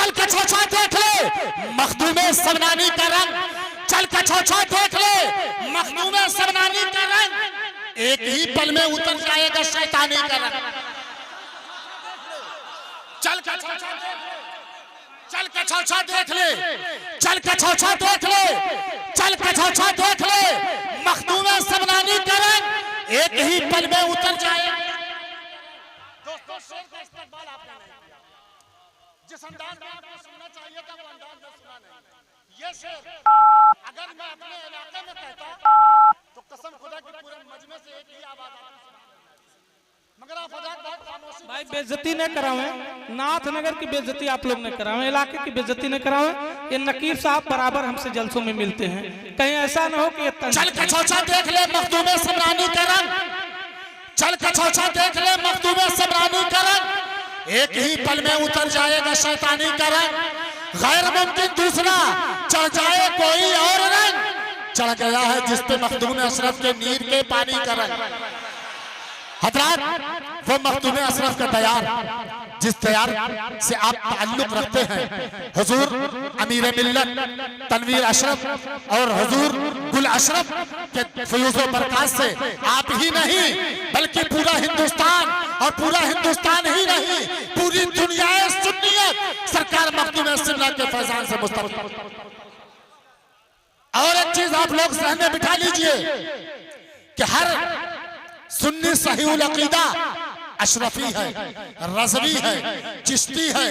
चल कछोछा देख ले मखदूमे सबनानी का रंग, चल कछोछा देख ले मखदूमे सबनानी का रंग, एक ही पल में उतर जाएगा शैतानी का रंग। चल कछोछा देख ले, चल कछोछा देख ले, चल कछोछा देख ले, चल कछोछा देख ले मखदूमे सबनानी का रंग, एक ही पल में उतर जाएगा। दोस्तों शेर का इस्तेमाल आपने नहीं किया, जिस अंदाज में आपको सुनना चाहिए था वो अंदाज में सुना नहीं। ये शेर अगर मैं अपने इलाके में कहता तो कसम खुदा की पूरे मजमे से एक ही आवाज आती, मगर आप बहुत खामोशी। भाई बेइज्जती न करावे, नाथनगर की बेइज्जती आप लोग न करावे, इलाके की बेइज्जती न करावे। ये नकीब साहब बराबर हमसे जलसों में मिलते हैं, कहीं ऐसा न हो कि ये चल कछोछा देख ले मखदूमे सबरानी का रंग, चल कछोछा देख ले मखदूमे सबरानी का रंग, एक ही पल में उतर जाएगा शैतानी का रंग। गैर मुमकिन दूसरा चढ़ जाए कोई और रंग, चढ़ गया है जिस पे मखदूम अशरफ के नीर के पानी का रंग। हजरात वो मखदूम अशरफ का तैयार, जिस तैयार से आप ताल्लुक रखते हैं, हुजूर अमीर मिल्लत तनवीर अशरफ और हुजूर गुल अशरफ के फयूज़ो बरकत से आप ही नहीं बल्कि पूरा हिंदुस्तान, और पूरा हिंदुस्तान ही नहीं पूरी दुनिया सुन्नियत सरकार मखदूम अशरफ के फैजान से मुस्तफ़। और एक चीज आप लोग ज़हन में बिठा लीजिए कि हर सुन्नी सहीउल अकीदा अशरफी है, रज़वी है, चिश्ती है,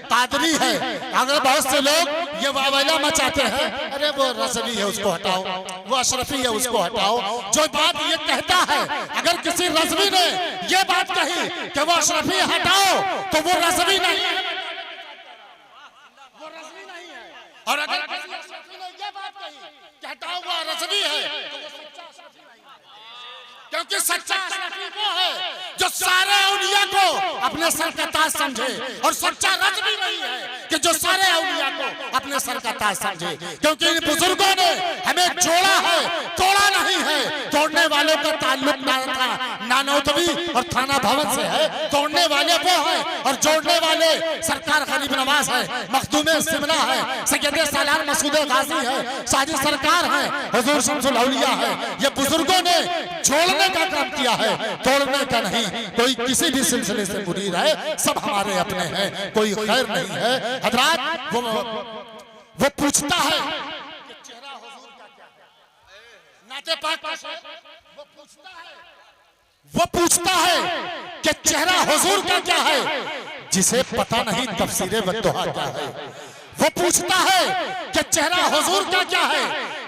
कादरी है। अगर बहुत से लोग ये वावैला मचाते हैं, अरे वो रज़वी है उसको हटाओ, वो अशरफी है उसको हटाओ। जो बात ये कहता है, अगर किसी रज़वी ने ये बात कही कि वो अशरफी हटाओ तो वो रज़वी नहीं है, वो रज़वी नहीं है। और अगर किसी अशरफी ने ये बात कही कि हटाओ वो रज़वी है तो वो सच्चा अशरफी नहीं है। क्योंकि सच्चा अशरफी वो है जो सारे औलिया को अपने सर का ताज समझे, और सच्चा रज़वी नहीं है कि जो सारे औलिया को अपने सर का ताज समझे। क्योंकि इन बुजुर्गों ने हमें जोड़ा है, तोड़ा नहीं है। तोड़ने वालों का ताल्लुक नानौतवी और थाना भवन से है, तोड़ने वाले वो है और जोड़ने वाले सरकार गरीब नवाज है, मखदूम सिमला है, सैयद सालार मसूद गाजी है, साजिद सरकार है, हुजूर शम्सुल औलिया है। ये बुजुर्गों ने जोड़ने का काम किया है, तोड़ने का नहीं। कोई किसी भी सिलसिले से मुरीद है, सब हमारे अपने हैं, कोई खैर नहीं है। हजरात वो पूछता है कि चेहरा हुजूर का क्या है, नाते पाक का वो पूछता है, वो पूछता है कि चेहरा हुजूर का क्या है, जिसे पता नहीं तफसीरे वद्दुहा क्या है। वो पूछता है कि चेहरा हुजूर का क्या है,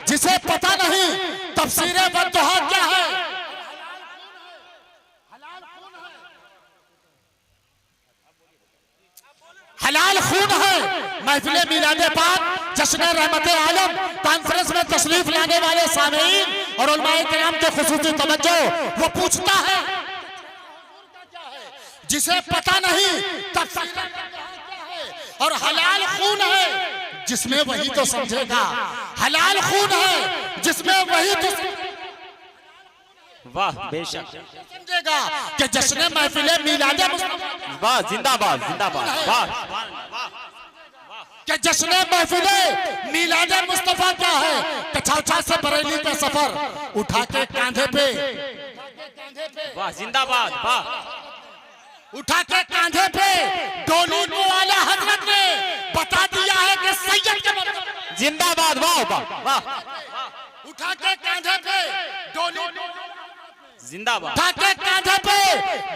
जिसे पता नहीं तफसीरे वद्दुहा क्या है। हलाल खून है। महफिले मिलादे पाक, जश्न रहमत आलम कॉन्फ्रेंस में तशरीफ लाने वाले सामीईन और उलमाए किराम के खुसूसी तवज्जो, वो पूछता है जिसे पता नहीं तफसीर क्या है, और हलाल खून है जिसमें वही तो समझेगा, हलाल खून है जिसमें वही तो वाह बेशक समझेगा कि जश्न महफिले मिलादे वाह जिंदाबाद जिंदाबाद वाह कि जश्न महफिले मिलादे मुस्तफा क्या है। कछौछा से बरेली का सफर उठा के कांधे पे, वाह जिंदाबाद वाह, उठा के कांधे पे डोली को आला हजरत ने बता दिया है कि सैयद के मतलब जिंदाबाद वाह वाह वाह, उठा के कांधे पे डोली जिंदाबाद, उठा के कांधे पे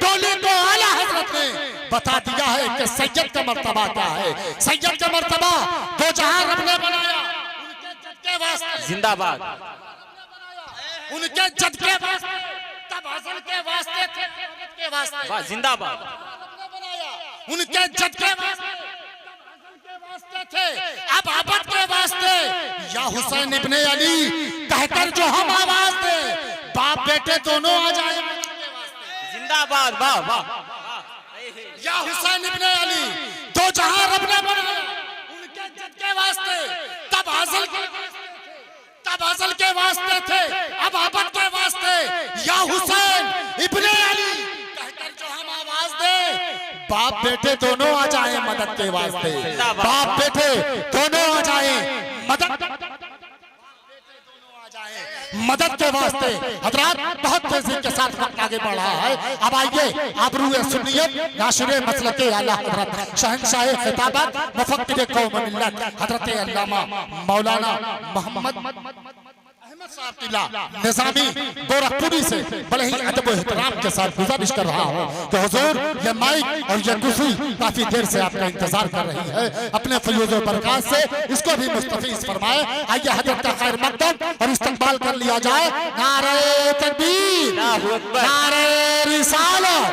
डोली को आला हजरत ने बता दिया है कि सैयद का मर्तबा क्या है। सैयद का मर्तबा दो जहां रब ने बनाया, उनके जद के वास्ते जिंदाबाद, उनके जद के वास्ते, तब हसन के वास्ते थे, के वास्ते वाह जिंदाबाद, उनके जद के वास्ते थे, अब आबद के वास्ते या हुसैन इब्ने अली कहकर जो हम आवाज दे, बाप बेटे दोनों आ जाए जिंदाबाद वाह वाह, या हुसैन इब्ने अली दो जहां रब ने बनाया, उनके जद के वास्ते, तब अज़ल के वास्ते थे, अब आबद के वास्ते या हुसैन इब्ने अली कहकर जो हम आवाज दे, बाप बेटे दोनों आ जाए मदद के वास्ते, बाप बेटे दोनों आ जाए मदद के वास्ते। हजरात बहुत तेजी के साथ वक्त आगे बढ़ रहा है। अब आइए आबरूए सुन्नियत नाशिरे मसलके आला हजरत शहंशाह खिताबत मुफक्किर कौम मिल्लत हजरत अल्लामा मौलाना मोहम्मद साहब किला निजामी गोरखपुरी से बड़े ही अदब और एहतराम के साथ गुजारिश कर रहा हूँ कि हुजूर ये माइक और ये कुर्सी काफी देर से आपका इंतजार कर रही है। अपने फयूज़ और बरकत से इसको भी मुस्तफीज फरमाए। आइए हजरत का खैर मकदम और इस्तकबाल कर लिया जाए। नारे तकबीर, नारे रिसालत,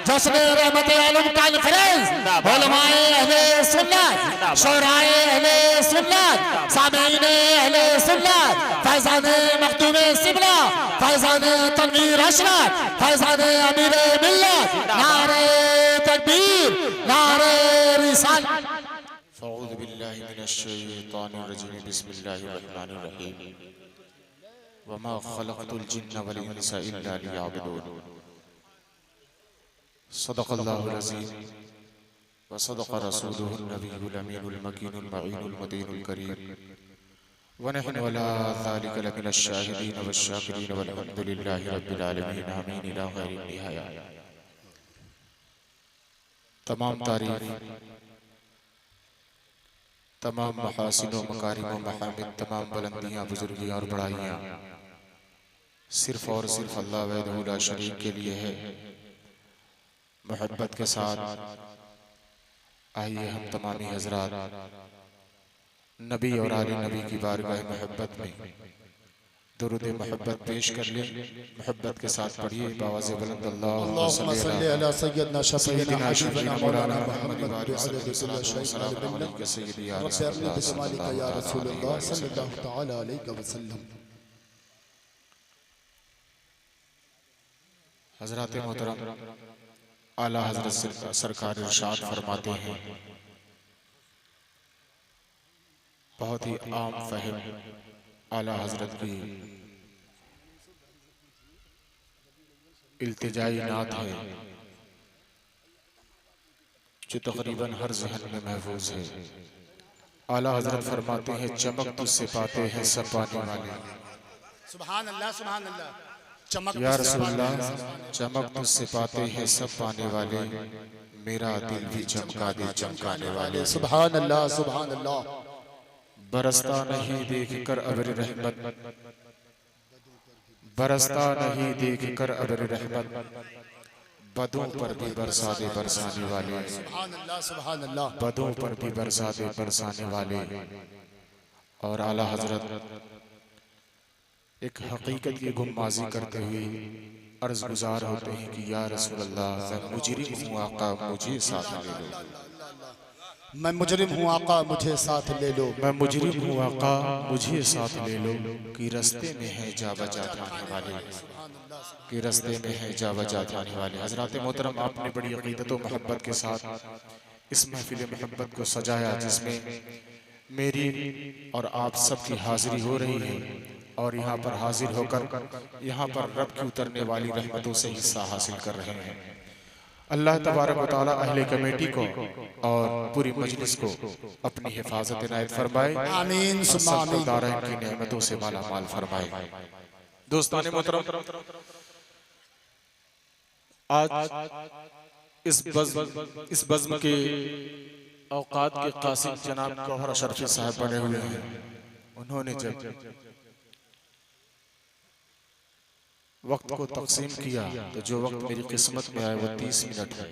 जश्न रहमत आलम कॉन्फ्रेंस, उलमाए अहले सुन्नत, शोराए अहले सुन्नत, सामीने अहले सुन्नत, फैज़ाने मखदूमे सिबला, फैज़ाने तनवीर अशरफ, फैज़ाने अमीर मिल्लत, नारे तकबीर, नारे रिसालत। अऊज़ु बिल्लाहि मिनश शैतानिर रजीम, बिस्मिल्लाहिर रहमानिर रहीम। वमा खलक़तुल जिन्ना वल इंसा इल्ला लियअबुदून। सदक़ल्लाहुल अज़ीम व सदक़ रसूलुहुन नबियुल अमीनुल मकीनुल मईनुल मदीनुल करीम व नहनु अला ज़ालिका लमिनश शाहिदीन वश्शाकिरीन वल्हम्दुलिल्लाहि रब्बिल आलमीन। आमीन इला गैरि निहाया। तमाम तारीफ, तमाम महासिन व मकारिम व महामिद, तमाम बुलंदियां, बुजुर्गियां और बड़ाइयां सिर्फ और सिर्फ अल्लाह वहदहू ला शरीक के लिए है। मोहब्बत के साथ आइए हम तमामी हजरात नबी और आले नबी की बारगाह मोहब्बत में दुरूद मोहब्बत पेश कर ले। मोहब्बत के साथ पढ़िए बावाज़े बुलंद अल्लाहुम्मा सल्ली अला सय्यदना शफीना मौलाना मुहम्मद व आलिहि सल्लल्लाहु अलैहि वसल्लम। हज़रात मोहतरम आला हज़रत सरकार इरशाद फरमाते हैं, बहुत ही आम फहम आला हज़रत की इल्तिजाई नात है जो तकरीबन हर ज़हन में महफूज है। आला हज़रत फरमाते हैं, चमक तुझसे पाते हैं सब पाने वाले। सुभान अल्लाह, सुभान अल्लाह। चमक या रसूलल्लाह, चमक तुझसे पाते हैं सब पाने वाले, मेरा दिल भी चमका दे चमकाने वाले। सुभान अल्लाह, सुभान अल्लाह। बरसता नहीं देख कर अबर रहमत, बरसता नहीं देख कर अबर रहमत, बदों पर भी बरसा दे बरसाने वाले। सुभान अल्लाह, सुभान अल्लाह। बदों पर भी बरसा दे बरसाने वाले। और आला हजरत एक हकीकत की गुम्माजी करते हुए अर्ज गुजार होते हैं कि या रसूल अल्लाह, मैं मुजरिम हूँ आका, मुझे साथ ले लो। मैं मुजरिम हूँ आका, मुझे साथ ले लो। मैं मुजरिम हूँ आका, मुझे साथ ले लो। कि रास्ते में है जा बजा जाने वाले, कि रास्ते में है जा बजा जाने वाले। हजरात मोहतरम, आपने बड़ी अकीदत व मोहब्बत के साथ इस महफिल मोहब्बत को सजाया, जिसमें मेरी और आप सबकी हाजिरी हो रही है। और यहाँ पर हाजिर होकर यहाँ पर रब की उतरने वाली रहमतों से हिस्सा हासिल कर रहे हैं। अल्लाह तबारक व तआला अहले कमेटी को और पूरी मजलिस को अपनी हिफाजत इनायत फरमाए। आमीन सुम्मा आमीन। दारैन की नेमतों से माला माल फरमाए। दोस्तान मोहतरम, आज इस बज़्म के औकात के कासिम जनाब गौहर अशरफी साहब बने हुए हैं। उन्होंने जब वक्त को तकसीम किया तो जो वक्त मेरी किस्मत में आया वो 30 मिनट है।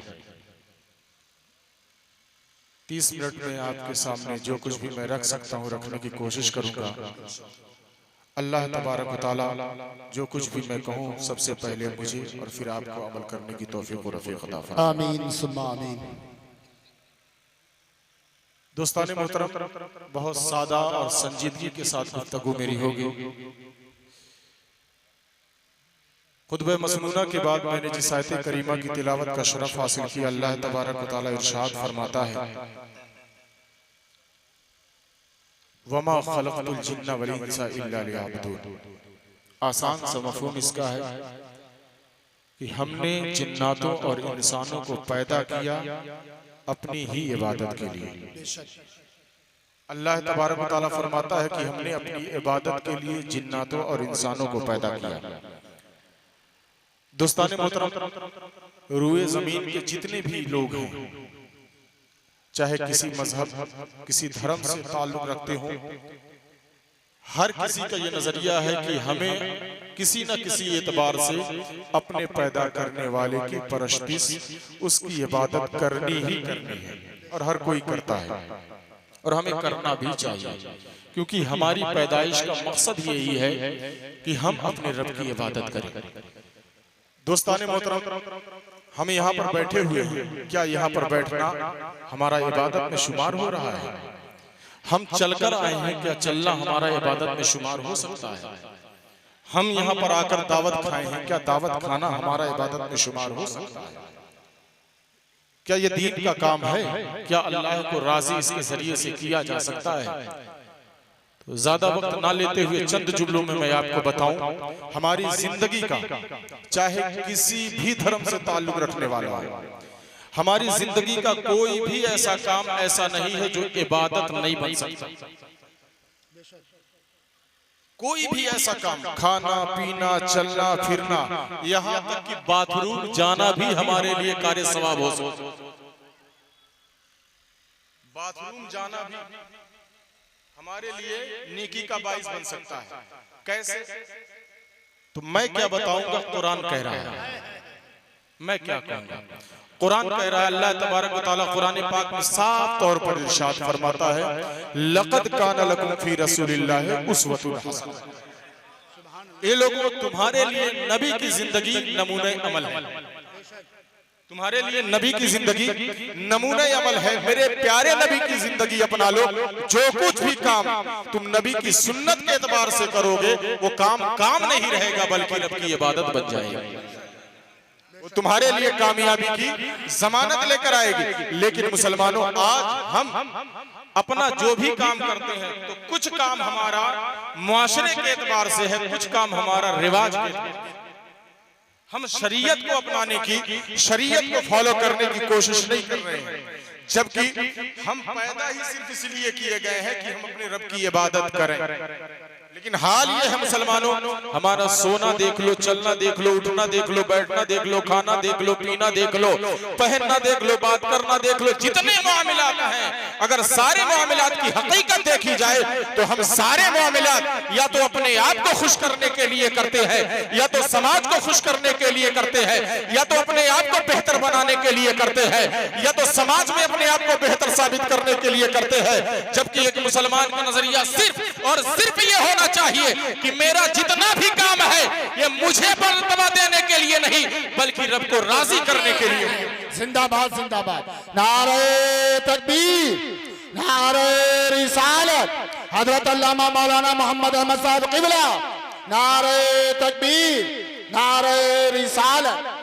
30 मिनट में आपके सामने जो कुछ भी मैं रख सकता हूँ रखने की कोशिश करूंगा। अल्लाह तबारक व तआला जो कुछ भी मैं कहूँ सबसे पहले मुझे और फिर आपको अमल करने की तौफीक व रफ़ीक अता फरमाए। आमीन सुम्मा आमीन। दोस्तान मोहतरम, बहुत सादा और संजीदगी के साथ गुफ्तगू मेरी होगी। खुतबे मसनूना के बाद मैंने जिस आयत करीमा की तिलावत का शरफ हासिल किया, अल्लाह तबारक व तआला इरशाद फरमाता है, वमा खलक़तुल जिन्ना वल इंसा इल्ला लियअबुदून। आसान सा मफ़हूम इसका है कि हमने जिन्नातों और इंसानों को पैदा किया अपनी ही इबादत के लिए। अल्लाह तबारक व तआला फरमाता है कि हमने अपनी इबादत के लिए जिन्नातों और इंसानों को पैदा किया। दोस्ताने मोहतरम, रूए जमीन के जितने भी लोग हैं, चाहे किसी मजहब किसी धर्म से ताल्लुक रखते हो, हर किसी का ये नजरिया है कि हमें किसी न किसी एतबार से अपने पैदा करने वाले की परस्तिश, उसकी इबादत करनी ही करनी है, और हर कोई करता है और हमें करना भी चाहिए, क्योंकि हमारी पैदाइश का मकसद यही है कि हम अपने रब की इबादत करें। दोस्ताने मोहतरम, हम यहाँ पर बैठे हुए हैं, क्या यहाँ पर बैठना हमारा इबादत में शुमार हो रहा है? हम चलकर आए हैं, क्या चलना हमारा इबादत में शुमार हो सकता है? हम यहाँ पर आकर दावत खाए हैं, क्या दावत खाना हमारा इबादत में शुमार हो सकता है? क्या ये दीन का काम है? क्या अल्लाह को राजी इसके जरिए से किया जा सकता है? तो ज्यादा वक्त ना लेते हुए चंद जुमलों में मैं आपको बताऊं, हमारी जिंदगी का, चाहे किसी भी धर्म से ताल्लुक रखने वाला हो, हमारी जिंदगी का कोई भी ऐसा काम ऐसा नहीं है जो इबादत नहीं बन सकता। कोई भी ऐसा काम, खाना पीना चलना फिरना, यहाँ तक कि बाथरूम जाना भी हमारे लिए कार्य सवाब हो सकता। बाथरूम जाना भी हमारे लिए नेकी का बाइस बन सकता है। कैसे? तो मैं क्या बताऊंगा, कुरान कह रहा है, मैं क्या कहूंगा। कुरान कह रहा है, अल्लाह तबारक व तआला कुरान पाक में साफ तौर पर इरशाद फरमाता है, लक़द काना लकुम फी रसूलिल्लाहि उस्वतुन हसनह। ये लोगों, तुम्हारे लिए नबी की जिंदगी नमूने अमल है, तुम्हारे लिए नबी की जिंदगी नमूने अमल है। मेरे प्यारे नबी की जिंदगी अपना लो, जो कुछ भी काम तुम नबी की सुन्नत के एतबार से करोगे वो काम काम नहीं रहेगा, बल्कि रब की इबादत बन जाएगी, वो तुम्हारे लिए कामयाबी की जमानत लेकर आएगी। लेकिन मुसलमानों, आज हम अपना जो भी काम करते हैं तो कुछ काम हमारा मुआशरे के एतबार से है, कुछ काम हमारा रिवाज के एतबार से। हम शरीयत को अपनाने की, शरीयत को फॉलो करने की कोशिश नहीं कर रहे हैं, जबकि हम पैदा ही सिर्फ इसलिए किए गए हैं कि हम अपने रब की इबादत करें। लेकिन हाल ये है मुसलमानों, हमारा सोना देख लो, चलना देख लो, उठना देख लो, बैठना देख लो, खाना देख लो, पीना देख लो, पहनना देख लो, बात करना देख लो, जितने मामलात हैं, अगर सारे मामलात की हकीकत देखी जाए तो हम सारे मामलात या तो अपने आप को खुश करने के लिए करते हैं, या तो समाज को खुश करने के लिए करते हैं, या तो अपने आप को बेहतर बनाने के लिए करते हैं, या तो समाज में अपने आप को बेहतर साबित करने के लिए करते हैं। जबकि एक मुसलमान का नजरिया सिर्फ और सिर्फ ये होना चाहिए कि मेरा जितना भी काम है ये मुझे मर्तबा देने के लिए नहीं, बल्कि रब को राजी करने के लिए। जिंदाबाद जिंदाबाद, नारे तकबीर, नारे रिसालत, हजरत अल्लामा मौलाना मोहम्मद अहमद साहब क़िबला, नारे तकबीर, नारे रिसालत।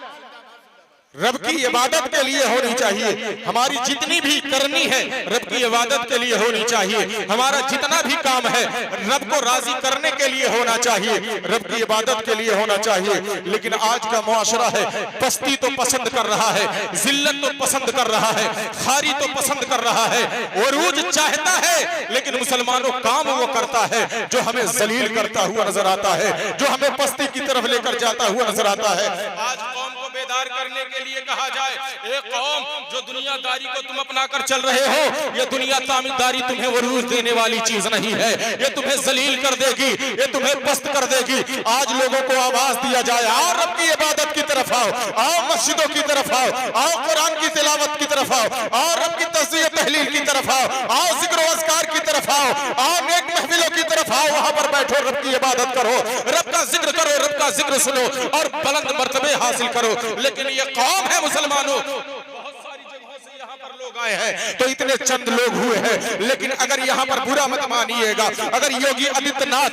रब की इबादत के लिए होनी चाहिए, हमारी जितनी भी करनी है रब की इबादत के लिए होनी चाहिए, हमारा जितना भी काम है रब को राजी करने के लिए होना चाहिए, रब की इबादत के लिए होना चाहिए। लेकिन आज का मुआशरा है, पस्ती तो पसंद कर रहा है, जिल्लत तो पसंद कर रहा है, खारी तो पसंद कर रहा है, उरूज चाहता है, लेकिन मुसलमानों काम वो करता है जो हमें जलील करता हुआ नजर आता है, जो हमें पस्ती की तरफ लेकर जाता हुआ नजर आता है। आज कौम को बेदार करने के लिए कहा जाए, एक कौम जो दुनियादारी को तुम अपना कर चल रहे हो, ये दुनिया तामीदारी तुम्हें वरूज देने वाली चीज नहीं है, ये तुम्हें जलील कर देगी, ये तुम्हें पस्त कर देगी। आज लोगों को आवाज दिया जाए, आओ रब की इबादत की तरफ आओ, आओ मस्जिदों की तरफ आओ, आओ कुरान की तिलावत की तरफ आओ, आओ रब की तस्बीह तहलील की तरफ आओ, आओ जिक्र व अज़कार की तरफ आओ, आओ नेक महफिलों की तरफ आओ, वहां पर बैठो, रब की इबादत करो, रब का जिक्र करो, रब का जिक्र सुनो और बुलंद मर्तबे हासिल करो। लेकिन ये कौम है मुसलमानों, बहुत सारी जगहों से यहाँ पर लोग आए हैं, तो इतने चंद लोग हुए हैं, लेकिन अगर यहाँ पर बुरा मत मानिएगा, अगर योगी आदित्यनाथ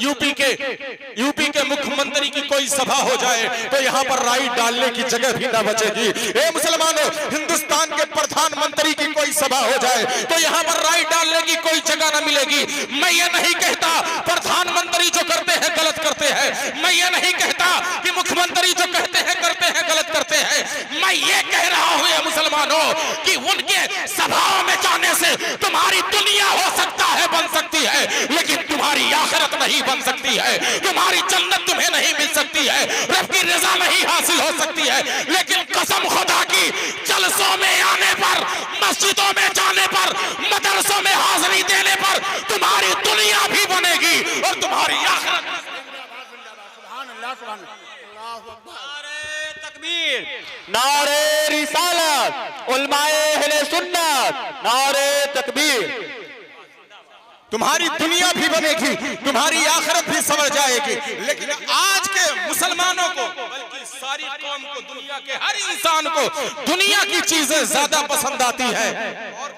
यूपी के मुख्यमंत्री की कोई सभा हो जाए तो यहाँ पर राई डालने की जगह भी ना बचेगी। ए मुसलमानों, हिंदुस्तान के प्रधानमंत्री की कोई सभा हो जाए तो यहाँ पर राई डालने की कोई जगह ना मिलेगी। मैं ये नहीं कहता प्रधानमंत्री जो करते हैं गलत करते हैं। मैं ये नहीं कहता कि मुख्यमंत्री जो कहते हैं करते हैं गलत करते हैं। मैं ये कह रहा हूं ये मुसलमानों कि उनके सभाओं में जाने से तुम्हारी दुनिया हो सकता है बन सकती है, लेकिन तुम्हारी आखिरत नहीं बन सकती है। तुम्हारी जन्नत तुम्हें नहीं मिल सकती है, रब की रजा नहीं हासिल हो सकती है। लेकिन कसम खुदा की, जलसों में आने पर, मस्जिदों में जाने पर, मदरसों में हाजिरी देने पर तुम्हारी दुनिया भी बनेगी और तुम्हारी आखिरत। सुभान अल्लाह, सुभान अल्लाह अकबर। नारे तकबीर, नारे रिसालत, उलमाए अहले सुन्नत, नारे तकबीर। तुम्हारी दुनिया भी बनेगी, तुम्हारी आखिरत भी संवर जाएगी। लेकिन आज के मुसलमानों को, बल्कि सारी कौम को, दुनिया के हर इंसान को दुनिया की चीजें ज्यादा पसंद आती है। और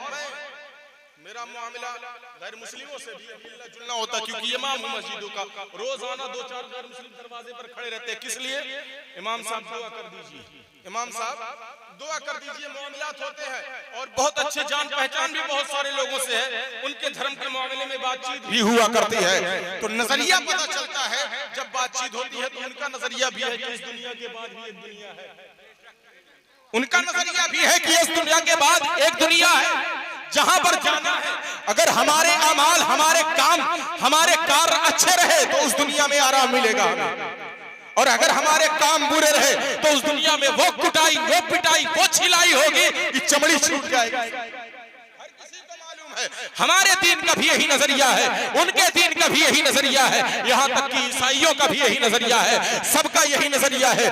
मेरा मामला गैर मुस्लिमों से भी मिलना जुलना होता, क्योंकि इमाम हूं मस्जिदों का। रोजाना 2-4 गैर मुस्लिम दरवाजे पर खड़े रहते हैं। किस लिए? इमाम साहब दुआ कर दीजिए, इमाम साहब दुआ कर दीजिए। मामलात होते हैं और बहुत अच्छे जान पहचान भी बहुत सारे लोगों से है। उनके धर्म के मामले में बातचीत भी हुआ करती है, तो नजरिया पता चलता है। जब बातचीत होती है तो उनका नजरिया भी है कि इस दुनिया के बाद भी एक दुनिया है। उनका नजरिया भी है कि इस दुनिया के बाद एक दुनिया है जहां पर जाना है। अगर हमारे अमाल, हमारे काम, हमारे कार्य अच्छे रहे तो उस दुनिया में आराम मिलेगा, और अगर हमारे काम बुरे रहे तो उस दुनिया में वो कुटाई, वो पिटाई, वो छिलाई होगी कि चमड़ी छूट जाएगी। हर किसी को मालूम है हमारे दीन का भी यही नजरिया है, उनके दीन का भी यही नजरिया है, यहाँ तक कि ईसाइयों का भी यही नजरिया है, सबका यही नजरिया है।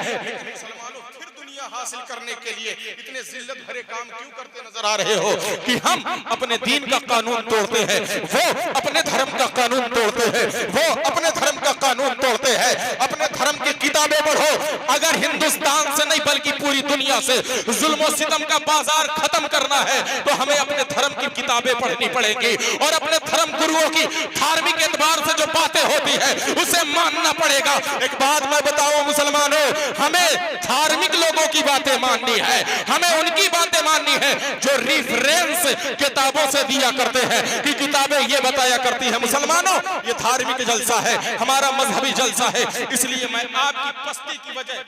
हासिल करने के लिए इतने जिल्लत भरे काम क्यों करते नजर आ रहे हो कि हम अपने दीन का कानून तोड़ते हैं, वो अपने धर्म का कानून तोड़ते हैं, वो अपने धर्म का कानून तोड़ते हैं। अपने धर्म की किताबें पढ़ो। अगर हिंदुस्तान से नहीं बल्कि पूरी दुनिया से जुल्म और सितम का बाजार खत्म करना है तो हमें अपने धर्म की किताबें पढ़नी पड़ेगी और अपने धर्म गुरुओं की धार्मिक एतबार से जो बातें होती है उसे मानना पड़ेगा। एक बात मैं बताऊं मुसलमानों, हमें धार्मिक लोगों की बातें माननी है, हमें उनकी बातें माननी है जो रेफरेंस किताबों से दिया करते हैं कि किताबें ये बताया करती है। मुसलमानों, ये धार्मिक जलसा है, हमारा मजहबी जलसा है। इसलिए मैं आपकी पस्ती की वजह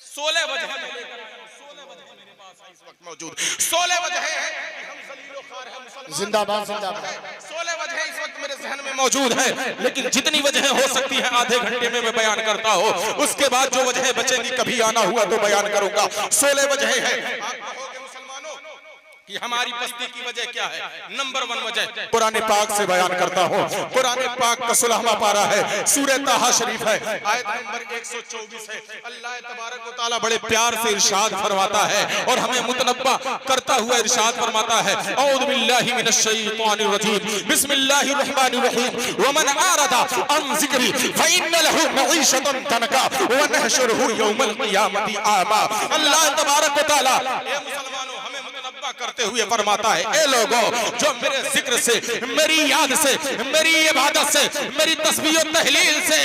16 वजह मेरे पास इस वक्त मौजूद 16 वजह है कि हम जलीलो ख्वार हैं मुसलमान। जिंदाबाद, जिंदाबाद। 16 वजह इस वक्त मेरे जहन में मौजूद है, लेकिन जितनी वजह हो सकती है आधे घंटे में मैं बयान करता हूँ। उसके बाद जो वजह बचेंगी कभी आना हुआ तो बयान करूंगा। 16 वजह है। आप कहोगे मुसलमानों कि हमारी बस्ती की वजह क्या है? नंबर 1 वजह कुरान पाक से बयान करता हूँ। कुरान पाक का 16वां पारा है, सूरह ताहा शरीफ है, आयत नंबर 124 है। अल्लाह तबारक व तआला बड़े प्यार से इरशाद फरमाता है और हमें मुतनब्बा करता हुआ इरशाद फरमाता है, औज़ु बिल्लाहि मिनश शैतानिर रजीम, बिस्मिल्लाहिर रहमानिर रहीम, वमन आरदा अन ज़िक्री फइन्न लहू मईशतन तनका व नहशुरुहु यौमल क़ियामति आमा। अल्लाह तबारक व तआला करते हुए फरमाता है, ए लोगों जो मेरे जिक्र से, मेरी याद से, मेरी इबादत से, मेरी तस्बीह और तहलील से,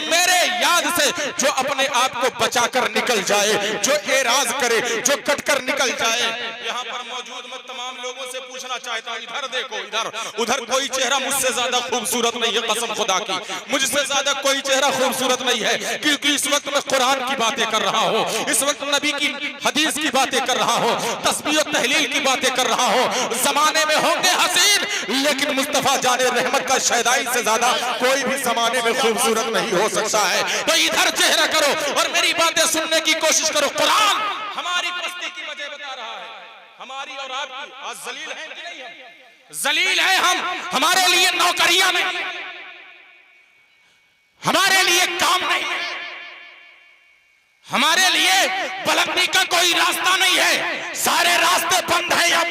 मेरे याद से जो अपने आप को बचाकर निकल जाए, जो एराज करे, जो कटकर निकल जाए। यहाँ पर मौजूद मैं तमाम लोगों से पूछना चाहता हूँ, इधर देखो, इधर उधर कोई चेहरा मुझसे ज्यादा खूबसूरत नहीं है, कसम खुदा की मुझसे ज्यादा कोई चेहरा खूबसूरत नहीं है, क्योंकि इस वक्त मैं कुरान की बातें कर रहा हूँ, इस वक्त नबी की हदीस की बातें कर रहा हूँ, तस्बीह और तहलील की बातें कर रहा हूँ। जमाने में होंगे हसीन, लेकिन मुस्तफा जाने रहमत का शहदाई से ज्यादा कोई भी जमाने में खूबसूरत नहीं हो सकता है। तो इधर चेहरा करो और मेरी बातें सुनने की कोशिश करो। कुरान हमारी बस्ती की वजह बता रहा है, हमारी और आपकी। आज जलील है कि नहीं? हम जलील है, हम हमारे लिए नौकरियां नहीं, हमारे लिए काम नहीं, हमारे लिए बुलंदी का कोई रास्ता नहीं है। सारे रास्ते बंद है या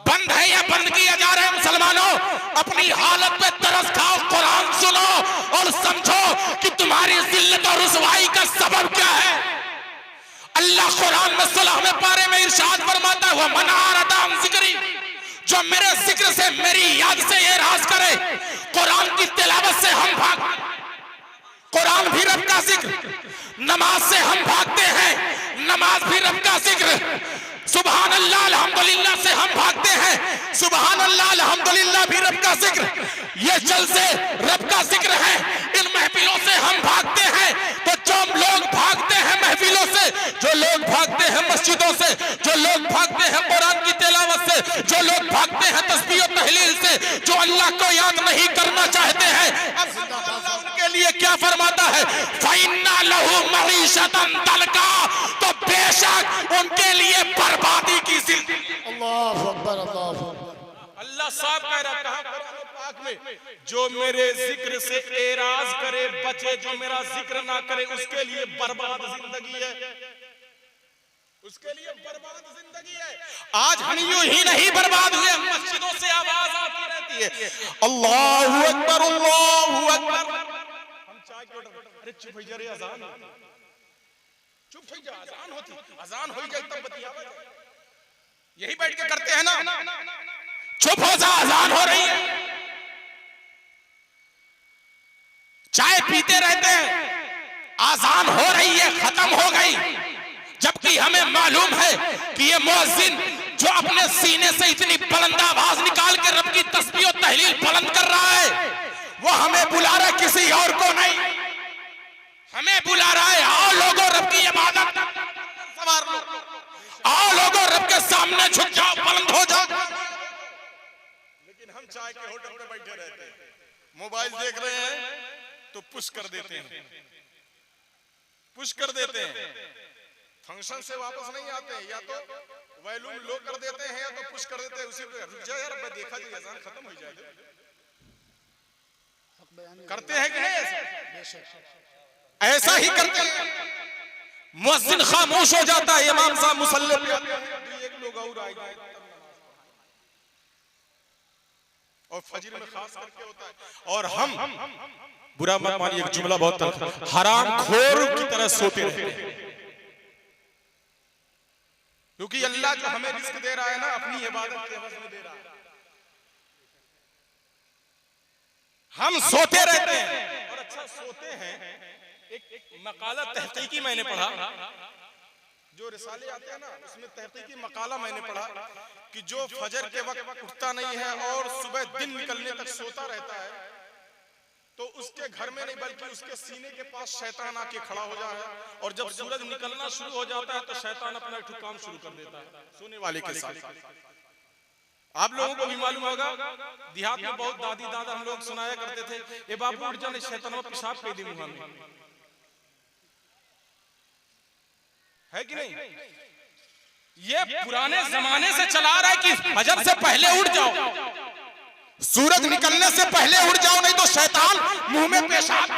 बंद है या बंद किया जा रहे हैं। मुसलमानों, अपनी हालत पे तरस खाओ, कुरान सुनो और समझो कि तुम्हारी जिल्लत और रुसवाई का सबब क्या है। अल्लाह कुरान में 16वें पारे में इरशाद फरमाता है, मन आरदा अन ज़िक्री, जो मेरे जिक्र से, मेरी याद से एराज करे। कुरान की तिलावत से हम भाग, कुरान भी रब का जिक्र, नमाज से हम भागते हैं, नमाज भी रब का जिक्र, सुभान अल्लाह अल्हम्दुलिल्लाह से हम भागते हैं, सुभान अल्लाह अल्हम्दुलिल्लाह भी रब का जिक्र। ये जलसे रब का जो लोग भागते हैं तस्बीह और तहलील से, जो अल्लाह को याद नहीं करना चाहते हैं, अब अल्लाह उनके लिए क्या फरमाता है, फइन्ना लहू मईशतन दलका, तो बेशक उनके लिए बर्बादी की जिंदगी। अल्लाह अकबर, अल्लाह अकबर। अल्लाह साहब कह रहा है कुरान पाक में, जो मेरे जिक्र से एराज करे बचे, जो मेरा जिक्र ना करे उसके लिए बर्बाद जिंदगी है, उसके लिए बर्बाद जिंदगी है। आज हम यूं ही नहीं बर्बाद हुए, मस्जिदों से आवाज आती रहती है, अल्लाहू अकबर, अल्लाहू अकबर। हम चाय क्यों अरे चुप हो जा रे, अजान चुप हो जा, अजान होती, अजान हो जाए तब बतियावा जाए, यही बैठ के करते हैं ना, चुप हो जा, अजान हो रही है, चाय पीते रहते हैं, आजान हो रही है, खत्म हो गई, जबकि हमें मालूम है कि ये मुअज्जिन जो अपने सीने से इतनी बुलंद आवाज निकाल के रब की तस्बीह और तहलील बुलंद कर रहा है, वो हमें बुला रहा है, किसी और को नहीं, हमें बुला रहा है, आओ लोगों रब की इबादत सवार लो, आओ लोगों रब के सामने झुक जाओ, बुलंद हो जाओ। लेकिन हम चाय के होटल में बैठे रहते हैं, मोबाइल देख रहे हैं तो पुश कर देते हैं, पुश कर देते हैं, फंक्शन से वापस नहीं आते हैं, या तो वॉल्यूम लो कर देते हैं या तो पुश कर देते हैं, उसी पे रुक जाए यार, मैं देखा जाए अजान खत्म हो जाए, करते हैं कि नहीं? ऐसा ही करते हैं। मुअज्जिन खामोश हो जाता है, इमाम साहब मुसल्ले पे आते हैं, एक लोग और आ गए, और फजर में खास करके होता है, और हम बुरा मत मानिए, एक जुमला बहुत हराम खोर की तरह सोते रहते हैं, क्योंकि अल्लाह जो हमें रिस्क दे रहा है ना, अपनी इबादत के एवज में दे रहा है, हम सोते रहते हैं। और अच्छा सोते हैं, एक मकाला तहकीकी मैंने पढ़ा, जो रिसाले आते हैं ना उसमें तहकीकी मकाला मैंने पढ़ा कि जो फजर के वक्त उठता नहीं है और सुबह दिन निकलने तक सोता रहता है, तो उसके घर में नहीं बल्कि उसके सीने के पास शैतान आके खड़ा हो जाता है, और जब सूरज निकलना शुरू हो जाता है तो शैतान अपना एक काम शुरू कर देता है सोने वाले के साथ। आप लोगों को भी मालूम होगा, देहात में बहुत दादी दादा हम लोग सुनाया करते थे, ए बाबू उठ जाने शैतान पेशाब कर दी मुंह में, है कि नहीं? ये पुराने जमाने से चला रहा है कि फजर से पहले उठ जाओ, सूरज निकलने से पहले उठ जाओ, नहीं तो शैतान मुंह में पेशाब।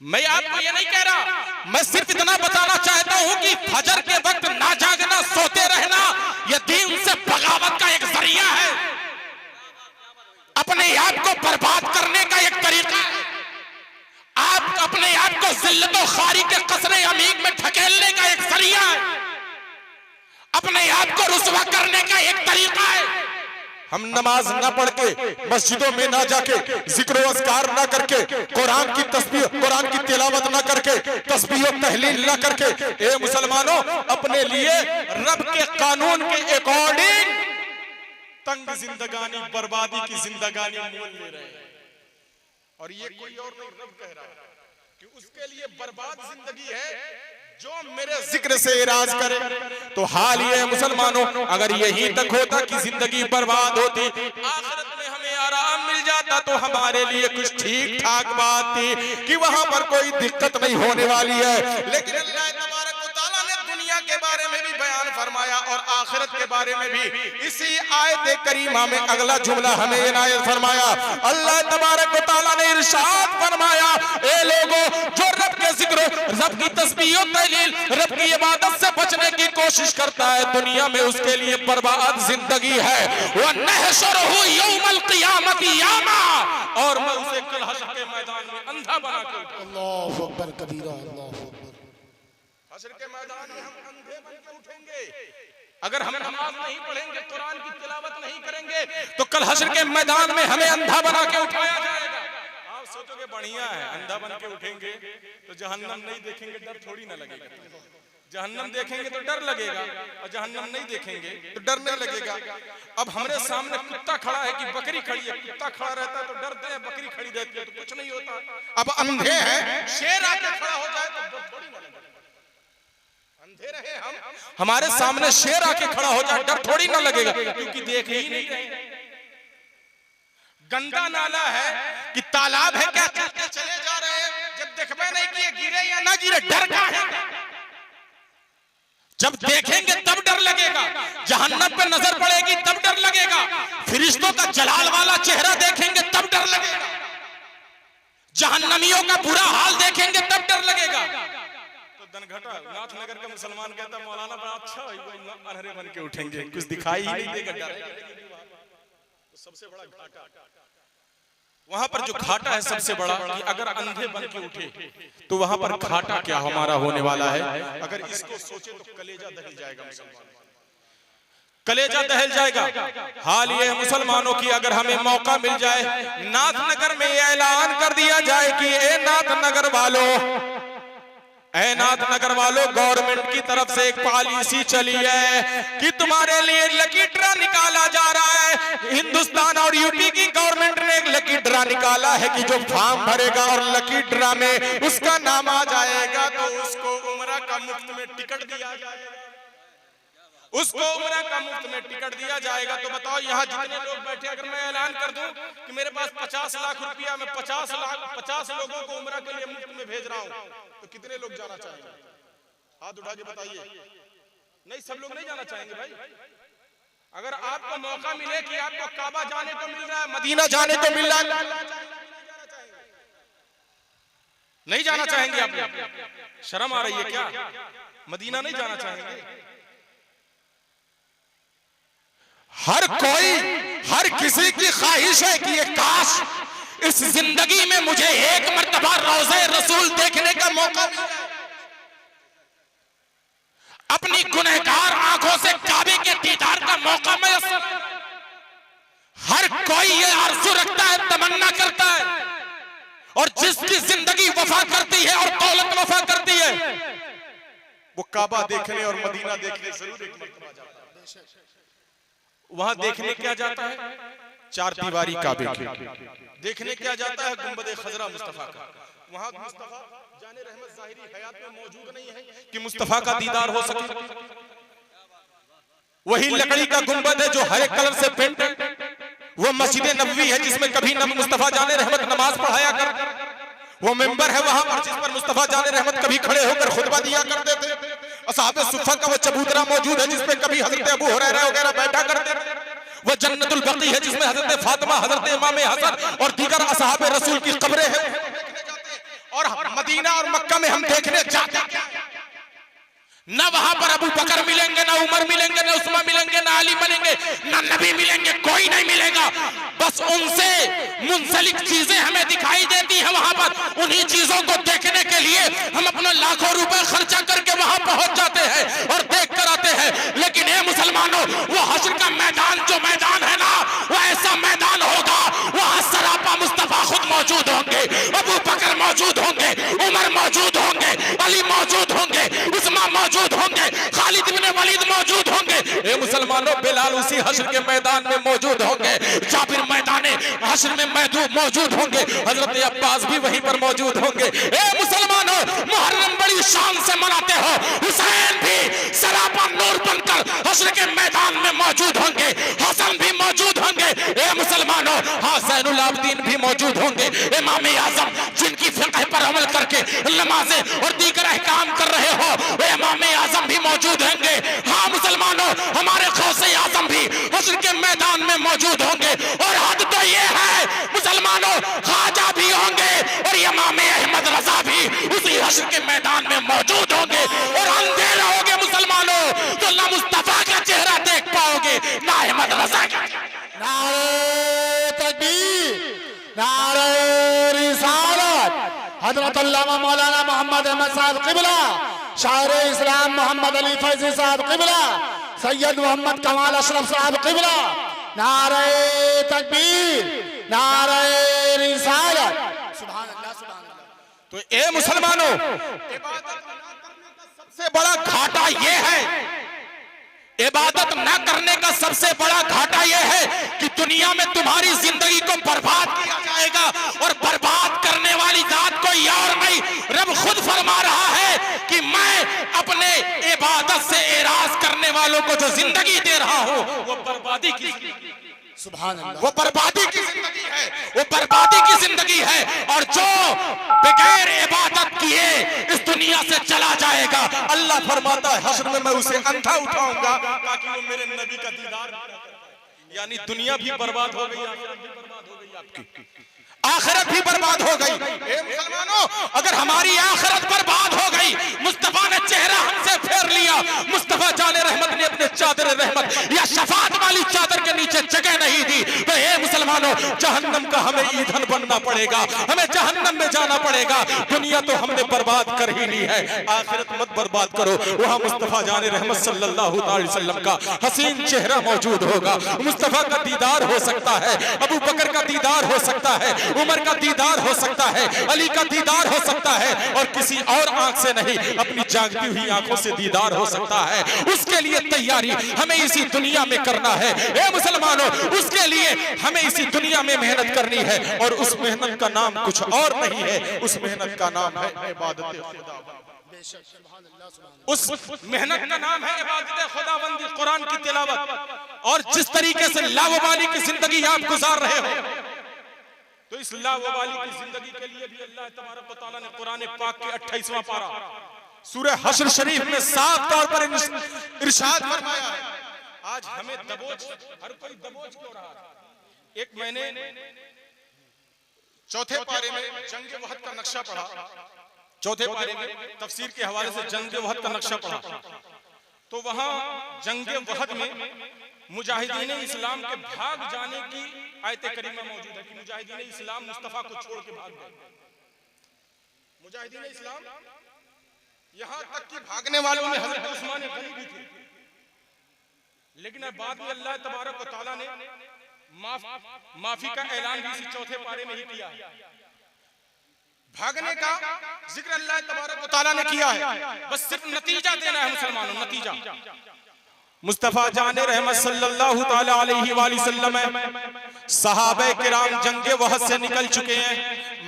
मैं आपको ये नहीं कह रहा, मैं सिर्फ इतना बताना चाहता हूं कि फजर के वक्त ना जागना, सोते रहना, यह दीन से बगावत का एक जरिया है, अपने आप को बर्बाद करने का एक तरीका है, आप अपने आप को जिल्लत और खारी के कसरे अमीग में ढकेलने का एक जरिया है, अपने आप को रुसवा करने का एक तरीका है। हम नमाज ना पढ़ के, मस्जिदों में ना जाके, जिक्र अस्कार ना करके, कुरान की तस्बीह, कुरान की तिलावत ना करके, तस्बीह और तहलील ना करके, ए मुसलमानों, अपने लिए रब के कानून के अकॉर्डिंग तंग जिंदगानी, बर्बादी की जिंदगानी मोल ले रहे हैं। और ये कोई और नहीं, रब कह रहा है कि उसके लिए बर्बाद जिंदगी है जो मेरे जिक्र से इराज करे। तो हाल ये मुसलमानों, अगर यही तक होता कि जिंदगी बर्बाद होती, आखिरत में हमें आराम मिल जाता, तो हमारे लिए कुछ ठीक ठाक बात थी कि वहां पर कोई दिक्कत नहीं होने वाली है। लेकिन अल्लाह तबारक व तआला ने दुनिया के बारे में भी बयान फरमाया और आखिरत के बारे में भी। इसी आयत करीमा में अगला जुमला हमें इनायत फरमाया। अल्लाह तबारक व तआला ने इरशाद फरमाया, ए लोगों जो रब के जिक्र, रब की तस्बीह और तहलील, रब की इबादत से बचने की कोशिश करता है, दुनिया में उसके लिए बर्बाद जिंदगी है। वह नहशुरहु यौमल क़ियामति यामा, और मैं उसे कल हश्र के मैदान में अंधा बना के उठाऊंगा। अल्लाहु अकबर कबीरा, अल्लाहु अकबर। हश्र के मैदान में हम अंधे बन के उठेंगे। अगर हम नमाज नहीं पढ़ेंगे, कुरान की तिलावत नहीं करेंगे, तो कल हश्र के मैदान में हमें अंधा बना के उठाया जाएगा। आप सोचोगे बढ़िया है, अंधा बन के उठेंगे तो जहन्नम नहीं देखेंगे, डर थोड़ी ना लगेगा। जहन्नम देखेंगे तो डर लगेगा, और जहन्नम नहीं देखेंगे तो डर नहीं लगेगा। अब हमारे सामने कुत्ता खड़ा है कि बकरी खड़ी है, कुत्ता खड़ा रहता है तो डरते हैं, बकरी खड़ी रहती है तो कुछ नहीं होता। अब अंधे हैं, शेर आके खड़ा हो जाए तो डर थोड़ी ना लगेगा। अंधे रहे हम, हमारे सामने शेर आके खड़ा हो जाए डर थोड़ी ना लगेगा, क्योंकि देख ही नहीं रहे। गंदा नाला है कि तालाब है क्या चलते चले जा रहे हैं, जब देखबे नहीं कि ये गिरे या ना गिरे डर का है। जब देखेंगे तब डर लगेगा, जहन्नम पे नजर पड़ेगी तब डर लगेगा, फरिश्तों का जलाल वाला चेहरा देखेंगे तब डर लगेगा, जहन्नमियों का बुरा हाल देखेंगे तब डर लगेगा। तो दनघटा नाथनगर का मुसलमान कहता मौलाना बड़ा अच्छा अनहरे बन के उठेंगे, कुछ दिखाई ही नहीं देगा, डर। तो सबसे बड़ा घाटा वहां पर जो घाटा है सबसे बड़ा कि अगर अंधे बन के उठे तो वहां पर घाटा क्या हमारा होने वाला है। अगर इसको सोचे तो कलेजा दहल जाएगा, कलेजा दहल जाएगा। हाल ये मुसलमानों की अगर हमें मौका मिल जाए, नाथनगर में ये ऐलान कर दिया जाए कि ए नाथनगर वालों, ऐ नाथनगर वालों, गवर्नमेंट की तरफ से एक पॉलिसी चली है कि तुम्हारे लिए लकी ड्रा निकाला जा रहा है। हिंदुस्तान और यूपी की गवर्नमेंट ने एक लकी ड्रा निकाला है कि जो फॉर्म भरेगा और लकी ड्रा में उसका नाम आ जाएगा तो उसको उम्रा का मुफ्त में टिकट दिया जाएगा, उसको उम्रा का मुफ्त में टिकट दिया जाएगा। तो बताओ यहाँ जितने लोग बैठे, अगर मैं ऐलान कर दूं कि मेरे पास 50 लाख रुपया, मैं 50 लोगों को उम्रा के लिए मुफ्त में भेज रहा हूं, तो कितने लोग जाना चाहेंगे? हाथ उठा के बताइए। नहीं, सब लोग नहीं जाना चाहेंगे भाई। अगर आपको मौका मिले कि आपको काबा जाने को मिल रहा है, मदीना जाने को मिल रहा है, नहीं जाना चाहेंगे आप? शर्म आ रही है क्या? मदीना नहीं जाना चाहेंगे? हर कोई, हर किसी की ख्वाहिश है कि ये काश इस जिंदगी में मुझे एक मर्तबा रोज़े रसूल देखने का मौका मिले, अपनी गुनहगार आंखों से काबे के दीदार का मौका मैसर। हर कोई ये आरज़ू रखता है, तमन्ना करता है, और जिसकी जिंदगी वफा करती है और दौलत वफा करती है, वो काबा देखने और मदीना देखने जरूर एक मर्तबा जाता है। वहां देखने क्या जाता है? चार दीवारी काबे की। देखने क्या जाता है? गुंबदे खजरा मुस्तफा का। वहां मुस्तफा जाने रहमत ज़ाहिरी हयात में मौजूद नहीं है कि मुस्तफा का दीदार हो सके। वही लकड़ी का गुंबद है जो हर एक कलर से पेंट है। वो मस्जिद नबवी है जिसमें कभी नबी मुस्तफा जाने रहमत नमाज पढ़ाया कर। वो मिंबर है वहां पर जिस पर मुस्तफा जाने रहमत कभी खड़े होकर खुतबा दिया करते थे। असहाबे सुफ़ा का वो चबूतरा मौजूद है जिसमें कभी हजरत अबू हुरैरा वगैरह बैठा करते थे। वो जन्नतुल बकी है जिसमें हजरत फातिमा, हजरत इमाम हसन और दीगर असहाबे रसूल की कब्रें हैं। और मदीना और मक्का में हम देखने जाते हैं, न वहां पर अबू बकर मिलेंगे, न उमर मिलेंगे, न उस्मान मिलेंगे, न अली मिलेंगे, न नबी मिलेंगे, कोई नहीं मिलेगा। बस उनसे मुंसलिक चीजें हमें दिखाई देती हैं वहां पर। उन्हीं चीजों को देखने के लिए हम अपने लाखों रुपए खर्चा करके वहां पहुंच जाते हैं और देख कर आते हैं। लेकिन ये मुसलमानों, वो हश्र का मैदान जो मैदान है ना, वो ऐसा मैदान होगा, वहां सरापा मुस्तफा खुद मौजूद होंगे, अबू बकर मौजूद होंगे, उमर मौजूद होंगे, अली मौजूद होंगे, उस्मान मौजूद होंगे, खालिद इब्न वलीद मौजूद होंगे। ए मुसलमानों, बिलाल उसी हश्र के मैदान में मौजूद होंगे, जाबिर मैदाने हश्र में मौजूद होंगे, हजरत अब्बास भी वहीं पर मौजूद होंगे। ए मुसलमानों, मुहर्रम बड़ी शान से मनाते हो, हुसैन भी सरापा नूर बनकर हश्र के मैदान में मौजूद होंगे, हसन भी मौजूद होंगे। ए मुसलमानों, हाँ, ज़ैनुल आबिदीन भी मौजूद होंगे, इमाम आज़म जिनकी फिक़्ह पर अमल करके नमाजें और दीगर अहकाम कर रहे हो, वे इमाम आज़म भी मौजूद होंगे। हाँ मुसलमानों, हमारे गौसे आज़म भी हश्र के मैदान में मौजूद होंगे। और हद तो ये है मुसलमानों, ख्वाजा भी होंगे और इमाम अहमद रज़ा भी उसी हश्र के मैदान में मौजूद होंगे। और अंधे रहोगे मुसलमानों तो ना मुस्तफा का चेहरा देख पाओगे, ना अहमद रज़ा का। नारे तकबीर, नारे रिसालत। हजरत अल्लामा मौलाना मोहम्मद अहमद साहब क़िबला, शायर इस्लाम मोहम्मद अली फैज़ी साहब क़िबला, सैयद मोहम्मद कमाल अशरफ साहब क़िबला, नारे तकबीर, नारे रिसालत। सुभान अल्लाह, सुभान अल्लाह। तो ए मुसलमानों, सबसे बड़ा घाटा ये है, इबादत न करने का सबसे बड़ा घाटा यह है कि दुनिया में तुम्हारी जिंदगी को बर्बाद किया जाएगा और बर्बाद करने वाली जात कोई और नहीं भाई रब खुद फरमा रहा है कि मैं अपने इबादत से एराज करने वालों को जो जिंदगी दे रहा हूं वो बर्बादी की, सुभान अल्लाह, वो बर्बादी की जिंदगी है, वो बर्बादी की जिंदगी है। और जो बगैर इबादत किए इस दुनिया से चला जाएगा, अल्लाह फरमाता है हश्र में मैं उसे अंधा उठाऊंगा ताकि वो मेरे नबी का दीदार, यानी दुनिया भी बर्बाद हो गई, आखिरत भी बर्बाद हो गई, आपकी आखिरत भी बर्बाद हो गई। ए मुसलमानों, अगर हमारी आखिरत बर्बाद हो गई, मुस्तफा ने चेहरा हमसे फेर लिया, मुस्तफा जाने रहमत ने अपने चादर रहमत या शफात वाली चादर के नीचे जगह नहीं दी, तो ए मुसलमानों, जहन्नम का हमें ईंधन बनना पड़ेगा, हमें जहन्नम में जाना पड़ेगा। दुनिया तो हमने बर्बाद कर ही ली है, आखिरत मत बर्बाद करो। वहां मुस्तफा जाने रहमत सल्लल्लाहु अलैहि वसल्लम का हसीन चेहरा मौजूद होगा, मुस्तफा का दीदार हो सकता है, अबू बकर का दीदार हो सकता है, उमर का दीदार हो सकता है, अली का दीदार हो सकता है, और किसी और आंख से नहीं, अपनी जागती हुई आंखों से दीदार हो सकता है। उसके लिए तैयारी हमें इसी दुनिया में करना है। ए मुसलमानों, उसके लिए हमें इसी दुनिया में मेहनत करनी है, और उस मेहनत का नाम कुछ और नहीं है, उस मेहनत का नाम है इबादत खुदा। उस मेहनत का नाम है इबादत खुदाबंदी, कुरान की तिलावत। और जिस तरीके से लावाबाली की जिंदगी आप गुजार रहे हो, तो इस लावाबाली की जिंदगी के लिए भी अल्लाह तबारक व तआला ने कुरान पाक के 28वां पारा सूरह हश्र शरीफ में साफ तौर पर इरशाद फरमाया है। आज हमें दबोच, हर कोई दबोच क्यों रहा है? एक मैंने चौथे पारे में जंग वहद का नक्शा पढ़ा, चौथे पारे में तफसीर के हवाले से जंग वहद का नक्शा पढ़ा, तो वहां जंग वहद में मुजाहिदीन इस्लाम के भाग जाने की आयत करीमा मौजूद है कि मुजाहिदीन इस्लाम मुस्तफा को छोड़ के भाग गए। मुजाहिदीन इस्लाम यहां तक कि भागने वालों में हजरत उस्मान गनी भी थे, लेकिन अब बाद में अल्लाह तबारक व तआला ने माफी का ऐलान भी इसी चौथे पारे में ही किया। भागने का जिक्र अल्लाह तबारक व तआला ने किया है, बस सिर्फ नतीजा देना है मुसलमानों, नतीजा। मुस्तफा जाने रहमत सल्लल्लाहु ताला अलैहि वसल्लम सहाबे किराम जंगे वहद से निकल चुके हैं,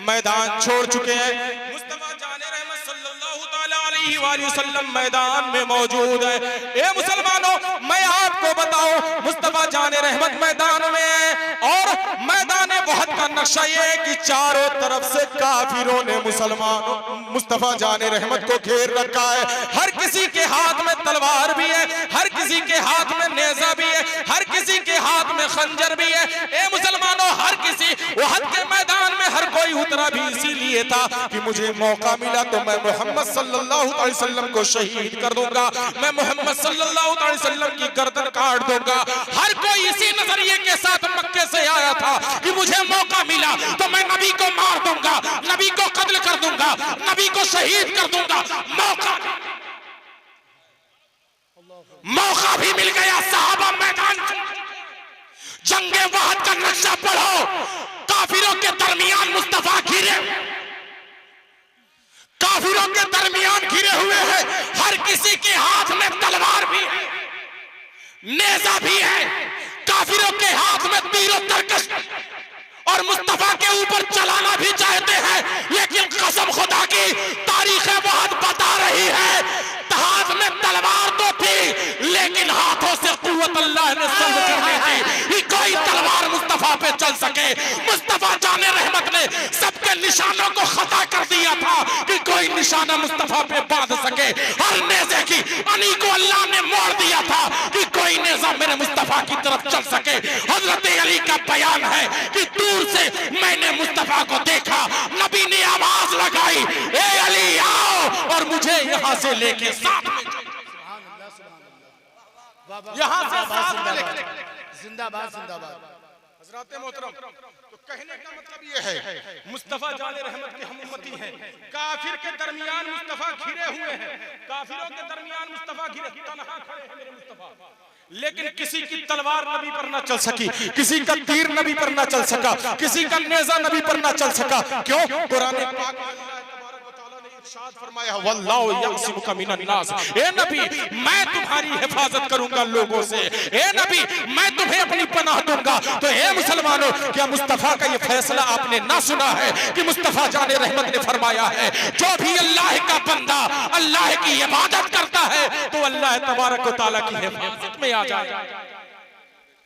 मैदान छोड़ चुके हैं। मुस्तफा जाने रहमत सल्लल्लाहु ताला अलैहि वसल्लम मैदान में मौजूद है। ए मुसलमानों, मैं आपको बताऊं, मुस्तफा जाने रहमत मैदान में है, और मैदान वहद का नक्शा ये है कि चारों तरफ से काफिरों ने मुसलमानों मुस्तफा जाने रहमत को घेर रखा है। हर किसी के हाथ में तलवार भी है, हर किसी के हाथ में नेजा भी है, हर किसी के हाथ में खंजर भी है। ए मुसलमानों, हर किसी वहद के मैदान में हर कोई उतरा भी इसीलिए था कि मुझे मौका मिला तो मैं मोहम्मद सल्लल्लाहु अलैहि वसल्लम को शहीद कर दूंगा, मैं मोहम्मद सल्लल्लाहु अलैहि वसल्लम की गर्दन काट दूंगा। हर कोई इसी नजरिए के साथ मक्के से आया था कि मुझे मौका मिला तो मैं नबी को मार दूंगा, नबी को कत्ल कर दूंगा, नबी को शहीद कर दूंगा। मौका भी मिल गया। सहाबा मैदान जंगे वहद का नक्शा पढ़ो, काफिरों के दरमियान मुस्तफा घिरे, काफिरों के दरमियान घिरे हुए हैं। हर किसी के हाथ में तलवार भी है, नेजा भी है, काफिरों के हाथ में तीर और तरकश, और मुस्तफा के ऊपर चलाना भी चाहते हैं, लेकिन कसम खुदा की तारीख वहद बता रही है हाथ में तलवार तो थी, लेकिन हाथों से कुव्वत अल्लाह ने सल्ब करनी थी कि कोई तलवार मुस्तफा पे चल सके। मुस्तफा जाने रहमत ने सबके निशानों को खता कर दिया था कि कोई निशाना मुस्तफा पे बांध सके। हर नेज़े की अनी को अल्लाह ने मोड़ दिया था कि कोई नेज़ा मेरे मुस्तफा की तरफ चल सके। हजरत अली का बयान है कि दूर से मैंने मुस्तफा को देखा, नबी ने आवाज लगाई, ए अली आओ, और मुझे यहाँ से लेके साथ में यहाँ से साथ में लेके जिंदाबाद जिंदाबाद। हजरत मोहतरम, तो कहने का मतलब ये है मुस्तफा जाने रहमत के हम उम्मती हैं। काफिर के दरमियान मुस्तफा घिरे हुए हैं, काफिरों के दरमियान मुस्तफा घिरे, तन्हा खड़े हैं मेरे मुस्तफा, लेकिन किसी की तलवार नबी पर ना चल सकी, किसी का तीर नबी पर ना चल सका, किसी का नेजा नबी पर ना चल सका। क्यों? कुरान पाक में अल्लाह तबारक व तआला ने इरशाद फरमाया वल्लाहु यअसिमुका मिनन नास, ए नबी मैं तुम्हारी हिफाजत करूंगा लोगों से, ए नबी मैं तुम्हें अपनी पनाह दूंगा। तो ए मुसलमानों, क्या मुस्तफा का ये फैसला आपने ना सुना है कि मुस्तफा जाने रहमत ने फरमाया है जो भी अल्लाह का बंदा अल्लाह की इबादत करता है तो अल्लाह तबारक व तआला की हिफाजत में आ जाएगा,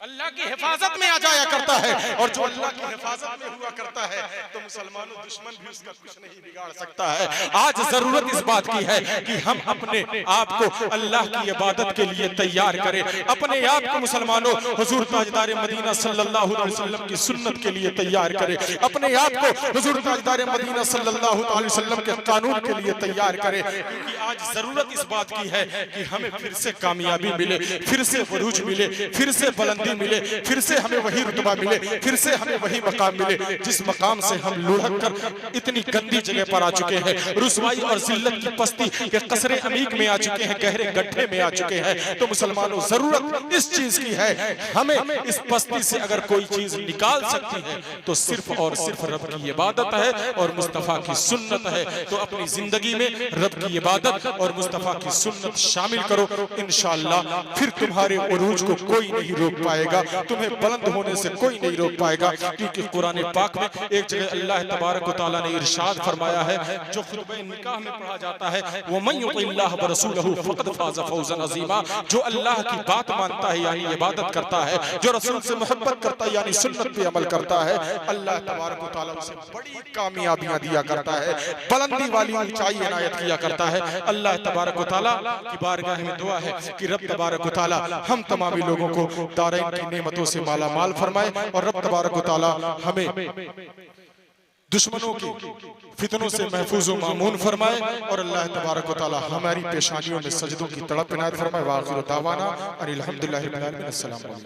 अल्लाह की हिफाजत में आ जाया करता है। और जो अल्लाह की हिफाजत में हुआ करता है तो मुसलमानों दुश्मन भी उसका कुछ नहीं बिगाड़ सकता है। आज जरूरत इस बात की है कि हम अपने आप को अल्लाह की इबादत के लिए तैयार करें, अपने आप को मुसलमानों हुजूर ताजदार मदीना सल्लल्लाहु अलैहि वसल्लम की सुन्नत के लिए तैयार करें, अपने आप को हुजूर ताजदार मदीना सल्लल्लाहु अलैहि वसल्लम के कानून के लिए तैयार करें। क्योंकि आज जरूरत इस बात की है कि हमें फिर से कामयाबी मिले, फिर से बुरूज मिले, फिर से बुलंदी मिले, फिर से हमें वही रुतबा मिले, फिर से हमें वही मकाम मिले जिस मकाम से हम लुढ़क कर इतनी गंदी जगह पर आ चुके हैं, रुसवाई और जिल्लत की पस्ती के कसरे अमीक में आ चुके हैं, गहरे गड्ढे में आ चुके हैं। तो मुसलमानों जरूरत इस चीज की है, हमें इस पस्ती से अगर कोई चीज निकाल सकती है तो सिर्फ और सिर्फ रब की इबादत है और मुस्तफा की सुन्नत है। तो अपनी जिंदगी में रब की इबादत और मुस्तफा की सुन्नत शामिल करो, इंशाअल्लाह फिर तुम्हारे उरूज को कोई नहीं रोक पाएगा, तुम्हें बुलंद होने से कोई नहीं रोक पाएगा। क्योंकि कुरान पाक में एक जगह अल्लाह तबारक व तआला ने इरशाद फरमाया है, जो खुतबे निकाह में पढ़ा जाता है, वो मन युतिल्लाह व रसूलहु फक़द फाज़ फौज़न अज़ीमा, जो अल्लाह की बात मानता है यानी इबादत करता है, जो रसूल से मोहब्बत करता है यानी सुन्नत पे अमल करता है, अल्लाह तबारक व तआला उसे बड़ी कामयाबियां दिया करता है, बुलंदी वाली ऊंचाई इनायत किया करता है। अल्लाह तबारक व तआला की बारगाह में दुआ है कि रब तबारक व तआला हम तमामी लोगों को दारैन की नेमतों से माला माल फरमाए और रब तबारक व तआला हमें दुश्मनों की फितनों से महफूज व मामून फरमाए और अल्लाह तबारक व तआला हमारी पेशानियों में सजदों की तड़प इनायत फरमाए। व आखिर दावाना अनिल हम्दुलिल्लाहि रब्बिल आलमीन। अस्सलाम वालेकुम।